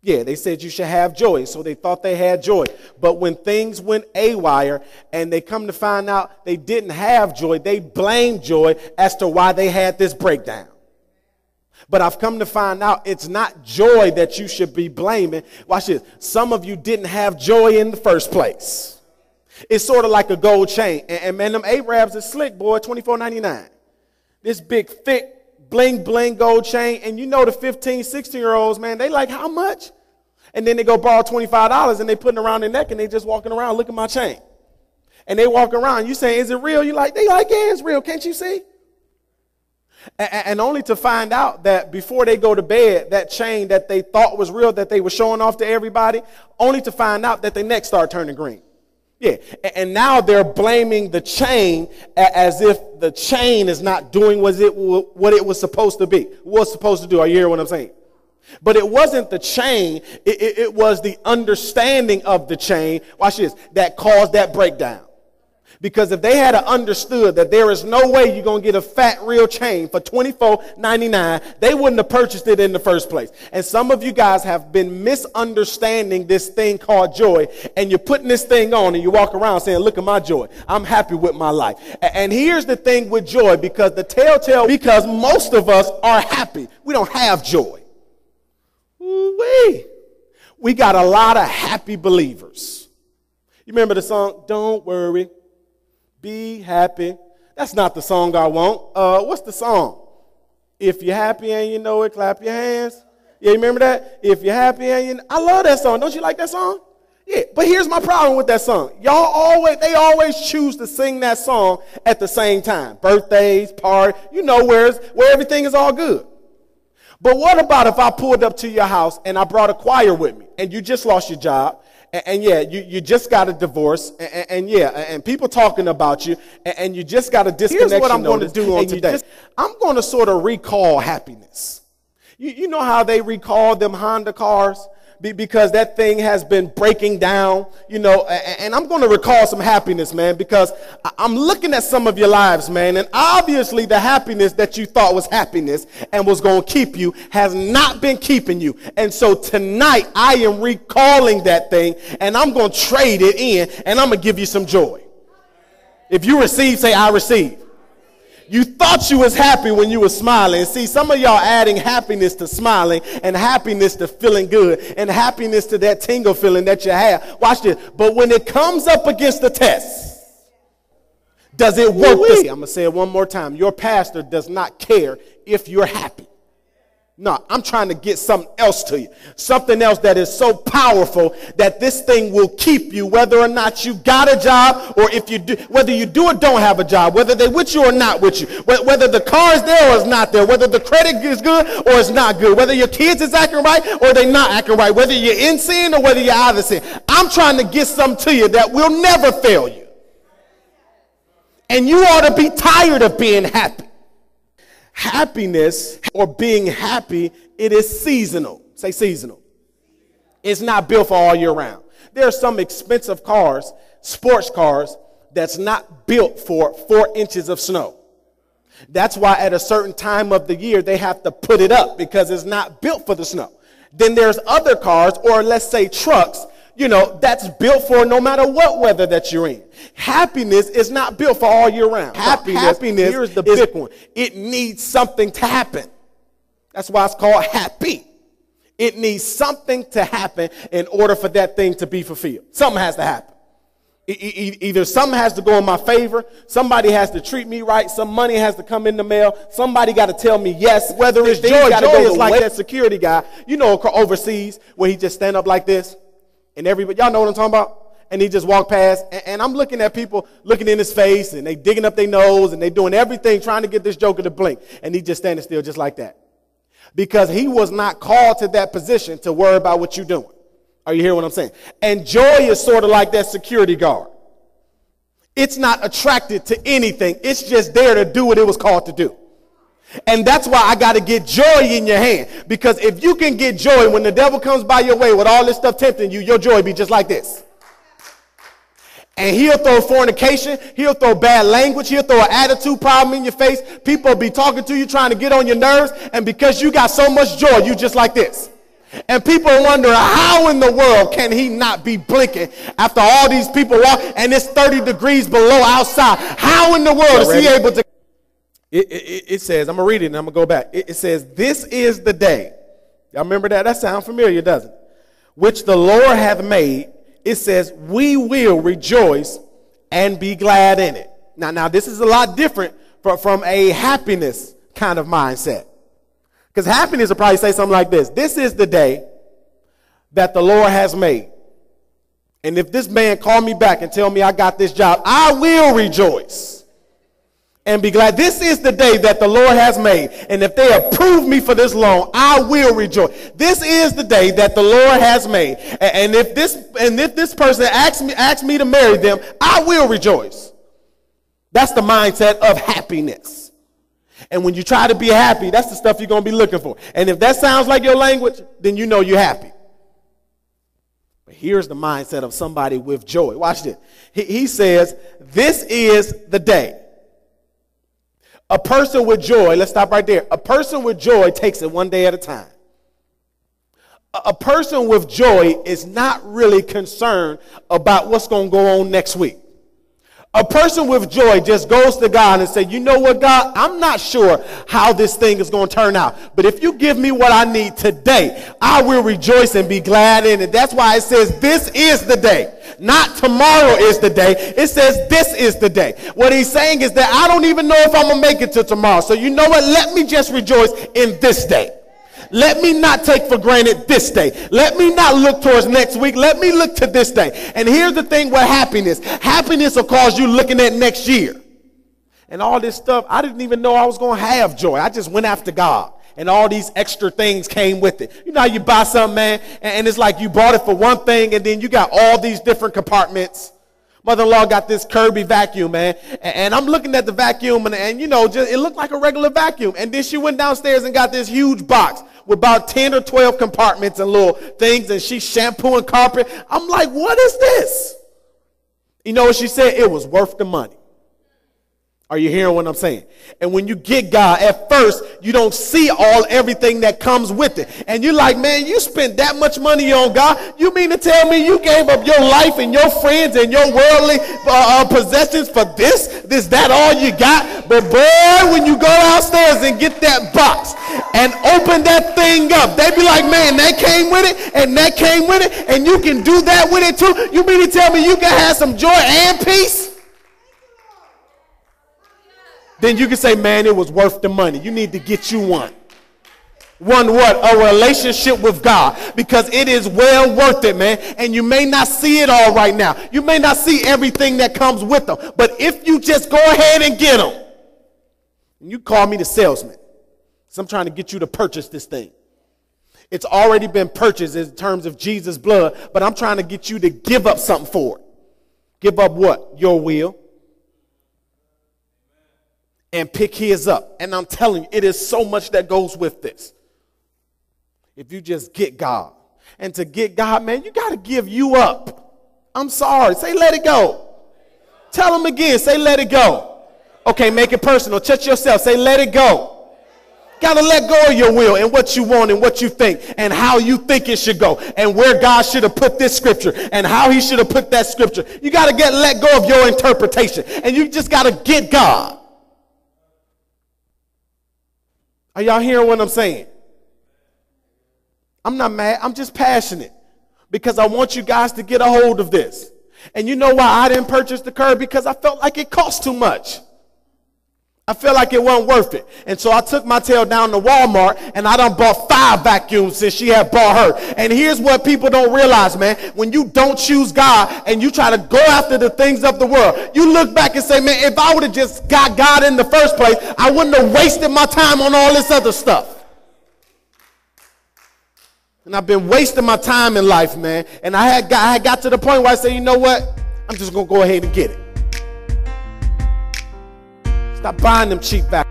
Yeah, they said you should have joy, so they thought they had joy. But when things went haywire and they come to find out they didn't have joy, they blamed joy as to why they had this breakdown. But I've come to find out it's not joy that you should be blaming. Watch this. Some of you didn't have joy in the first place. It's sort of like a gold chain. And man, them Arabs is slick, boy, $24.99. This big, thick, bling, bling gold chain. And you know the 15, 16-year-olds, man, they like, how much? And then they go borrow $25 and they put it around their neck and they just walking around, look at my chain. And they walk around. You say, is it real? You like, they like, yeah, it's real. Can't you see? And only to find out that before they go to bed, that chain that they thought was real, that they were showing off to everybody, only to find out that their neck started turning green. Yeah, and now they're blaming the chain as if the chain is not doing what it was supposed to be, was supposed to do. Are you hearing what I'm saying? But it wasn't the chain, it was the understanding of the chain, watch this, that caused that breakdown. Because if they had understood that there is no way you're going to get a fat real chain for $24.99, they wouldn't have purchased it in the first place. And some of you guys have been misunderstanding this thing called joy, and you're putting this thing on and you walk around saying, look at my joy. I'm happy with my life. And here's the thing with joy, because because most of us are happy. We don't have joy. Ooh-wee. We got a lot of happy believers. You remember the song, Don't Worry, Be Happy? That's not the song I want. What's the song? If you're happy and you know it, clap your hands. Yeah, you remember that? If you're happy and you know, I love that song. Don't you like that song? Yeah, but here's my problem with that song. They always choose to sing that song at the same time. Birthdays, party, you know, where everything is all good. But what about if I pulled up to your house and I brought a choir with me and you just lost your job? And yeah, you just got a divorce, and people talking about you, and you just got a disconnection. Here's what I'm going to do on today. I'm going to sort of recall happiness. You know how they recall them Honda cars? Because that thing has been breaking down, you know, and I'm going to recall some happiness, man, because I'm looking at some of your lives, man, and obviously the happiness that you thought was happiness and was going to keep you has not been keeping you. And so tonight I am recalling that thing, and I'm going to trade it in, and I'm going to give you some joy. If you receive, say, I receive. You thought you was happy when you were smiling. See, some of y'all adding happiness to smiling and happiness to feeling good and happiness to that tingle feeling that you have. Watch this. But when it comes up against the test, does it work? I'm going to say it one more time. Your pastor does not care if you're happy. No, I'm trying to get something else to you. Something else that is so powerful that this thing will keep you whether or not you got a job, or if you do, whether you do or don't have a job, whether they're with you or not with you, whether the car is there or it's not there, whether the credit is good or it's not good, whether your kids is acting right or they're not acting right, whether you're in sin or whether you're out of sin. I'm trying to get something to you that will never fail you. And you ought to be tired of being happy. Happiness, or being happy, it is seasonal. Say seasonal. It's not built for all year round. There are some expensive cars, sports cars, that's not built for 4 inches of snow. That's why at a certain time of the year they have to put it up, because it's not built for the snow. Then there's other cars, or let's say trucks, you know, that's built for no matter what weather that you're in. Happiness is not built for all year round. Happiness here's the big one. It needs something to happen. That's why it's called happy. It needs something to happen in order for that thing to be fulfilled. Something has to happen. Either something has to go in my favor, somebody has to treat me right, some money has to come in the mail, somebody got to tell me yes. Whether it's joy is like that security guy, you know, overseas, where he just stand up like this. And everybody, y'all know what I'm talking about? And he just walked past, and I'm looking at people looking in his face, and they digging up their nose, and they doing everything trying to get this joker to blink. And he just standing still just like that. Because he was not called to that position to worry about what you're doing. Are you hearing what I'm saying? And joy is sort of like that security guard. It's not attracted to anything. It's just there to do what it was called to do. And that's why I got to get joy in your hand. Because if you can get joy when the devil comes by your way with all this stuff tempting you, your joy be just like this. And he'll throw fornication. He'll throw bad language. He'll throw an attitude problem in your face. People will be talking to you, trying to get on your nerves. And because you got so much joy, you just like this. And people wonder, how in the world can he not be blinking after all these people walk and it's 30 degrees below outside? How in the world is he able to? It says, I'm going to read it and I'm going to go back. It says, this is the day. Y'all remember that? That sounds familiar, doesn't it? Which the Lord hath made. It says, we will rejoice and be glad in it. Now this is a lot different from a happiness kind of mindset. Because happiness will probably say something like this. This is the day that the Lord has made. And if this man call me back and tell me I got this job, I will rejoice and be glad. This is the day that the Lord has made. And if they approve me for this loan, I will rejoice. This is the day that the Lord has made. And if this person asks me to marry them, I will rejoice. That's the mindset of happiness. And when you try to be happy, that's the stuff you're going to be looking for. And if that sounds like your language, then you know you're happy. But here's the mindset of somebody with joy. Watch this. He says, this is the day. A person with joy, let's stop right there. A person with joy takes it one day at a time. A person with joy is not really concerned about what's going to go on next week. A person with joy just goes to God and says, you know what, God, I'm not sure how this thing is going to turn out. But if you give me what I need today, I will rejoice and be glad in it. That's why it says this is the day. Not tomorrow is the day. It says this is the day. What he's saying is that I don't even know if I'm going to make it to tomorrow. So you know what? Let me just rejoice in this day. Let me not take for granted this day. Let me not look towards next week. Let me look to this day. And here's the thing with happiness. Happiness will cause you looking at next year. And all this stuff, I didn't even know I was going to have joy. I just went after God. And all these extra things came with it. You know how you buy something, man, and it's like you bought it for one thing, and then you got all these different compartments. Mother-in-law got this Kirby vacuum, man, and I'm looking at the vacuum, and you know, it looked like a regular vacuum. And then she went downstairs and got this huge box with about 10 or 12 compartments and little things, and she's shampooing carpet. I'm like, what is this? You know what she said? It was worth the money. Are you hearing what I'm saying? And when you get God, at first, you don't see everything that comes with it. And you're like, man, you spent that much money on God. You mean to tell me you gave up your life and your friends and your worldly possessions for this? Is that all you got? But boy, when you go downstairs and get that box and open that thing up, they be like, man, that came with it and that came with it, and you can do that with it too. You mean to tell me you can have some joy and peace? Then you can say, man, it was worth the money. You need to get you one. One what? A relationship with God. Because it is well worth it, man. And you may not see it all right now. You may not see everything that comes with them. But if you just go ahead and get them, and you call me the salesman, so I'm trying to get you to purchase this thing. It's already been purchased in terms of Jesus' blood, but I'm trying to get you to give up something for it. Give up what? Your will. And pick his up. And I'm telling you, it is so much that goes with this. If you just get God. And to get God, man, you got to give you up. I'm sorry. Say, let it go. Tell him again. Say, let it go. Okay, make it personal. Touch yourself. Say, let it go. Got to let go of your will and what you want and what you think and how you think it should go and where God should have put this scripture and how he should have put that scripture. You got to let go of your interpretation. And you just got to get God. Are y'all hearing what I'm saying? I'm not mad. I'm just passionate because I want you guys to get a hold of this. And you know why I didn't purchase the curb? Because I felt like it cost too much. I felt like it wasn't worth it. And so I took my tail down to Walmart and I done bought 5 vacuums since she had bought her. And here's what people don't realize, man. When you don't choose God and you try to go after the things of the world, you look back and say, man, if I would have just got God in the first place, I wouldn't have wasted my time on all this other stuff. And I've been wasting my time in life, man. And I had got to the point where I said, you know what? I'm just going to go ahead and get it. Stop buying them cheap vacuums.